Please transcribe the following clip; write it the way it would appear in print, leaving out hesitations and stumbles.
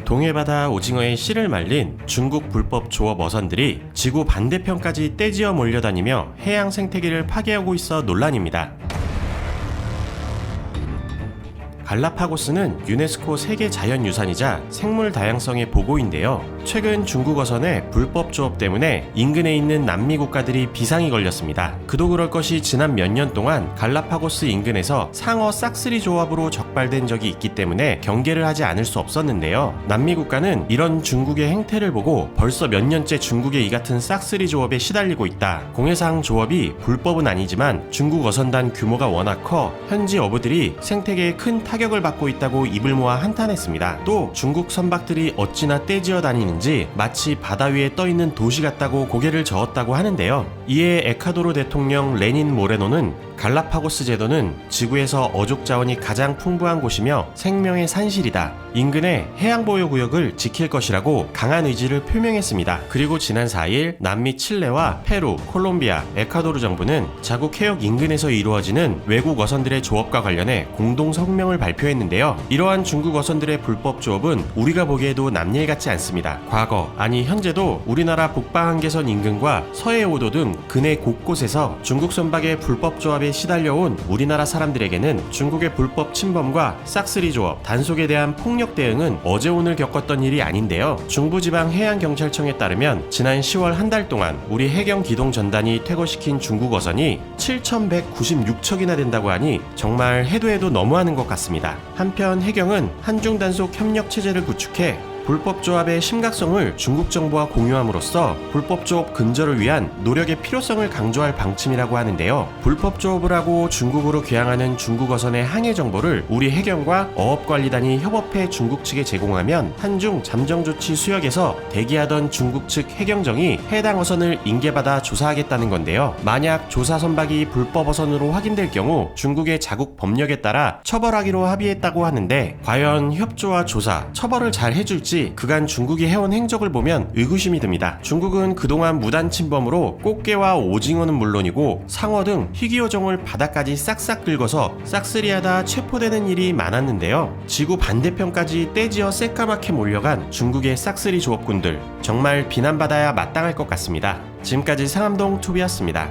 동해바다 오징어의 씨를 말린 중국 불법 조업 어선들이 지구 반대편까지 떼지어 몰려다니며 해양 생태계를 파괴하고 있어 논란입니다. 갈라파고스는 유네스코 세계 자연유산이자 생물 다양성의 보고인데요. 최근 중국 어선의 불법 조업 때문에 인근에 있는 남미 국가들이 비상이 걸렸습니다. 그도 그럴 것이 지난 몇 년 동안 갈라파고스 인근에서 상어 싹쓸이 조업으로 적발된 적이 있기 때문에 경계를 하지 않을 수 없었는데요. 남미 국가는 이런 중국의 행태를 보고 벌써 몇 년째 중국의 이 같은 싹쓸이 조업에 시달리고 있다. 공해상 조업이 불법은 아니지만 중국 어선단 규모가 워낙 커 현지 어부들이 생태계에 큰 타격을 받고 있다고 입을 모아 한탄했습니다. 또 중국 선박들이 어찌나 떼지어 다니는지 마치 바다 위에 떠있는 도시 같다고 고개를 저었다고 하는데요. 이에 에콰도르 대통령 레닌 모레노는 갈라파고스 제도는 지구에서 어족 자원이 가장 풍부한 곳이며 생명의 산실이다. 인근의 해양보호구역을 지킬 것이라고 강한 의지를 표명했습니다. 그리고 지난 4일 남미 칠레와 페루, 콜롬비아, 에콰도르 정부는 자국 해역 인근에서 이루어지는 외국 어선들의 조업과 관련해 공동 성명을 발표했는데요. 이러한 중국 어선들의 불법 조업은 우리가 보기에도 남일 같지 않습니다. 과거, 아니 현재도 우리나라 북방한계선 인근과 서해오도 등 근해 곳곳에서 중국 선박의 불법 조합에 시달려온 우리나라 사람들에게는 중국의 불법 침범과 싹쓸이 조업, 단속에 대한 폭력 대응은 어제 오늘 겪었던 일이 아닌데요. 중부지방해양경찰청에 따르면 지난 10월 한 달 동안 우리 해경 기동 전단이 퇴거시킨 중국 어선이 7,196척이나 된다고 하니 정말 해도 해도 너무하는 것 같습니다. 한편 해경은 한중 단속 협력 체제를 구축해 불법 조합의 심각성을 중국 정부와 공유함으로써 불법 조업 근절을 위한 노력의 필요성을 강조할 방침이라고 하는데요. 불법 조업을 하고 중국으로 귀향하는 중국 어선의 항해 정보를 우리 해경과 어업관리단이 협업해 중국 측에 제공하면 한중 잠정조치 수역에서 대기하던 중국 측 해경정이 해당 어선을 인계받아 조사하겠다는 건데요. 만약 조사 선박이 불법 어선으로 확인될 경우 중국의 자국 법령에 따라 처벌하기로 합의했다고 하는데 과연 협조와 조사, 처벌을 잘 해줄지 그간 중국이 해온 행적을 보면 의구심이 듭니다. 중국은 그동안 무단 침범으로 꽃게와 오징어는 물론이고 상어 등 희귀어종을 바다까지 싹싹 긁어서 싹쓸이하다 체포되는 일이 많았는데요. 지구 반대편까지 떼지어 새까맣게 몰려간 중국의 싹쓸이 조업꾼들 정말 비난받아야 마땅할 것 같습니다. 지금까지 상암동 투비였습니다.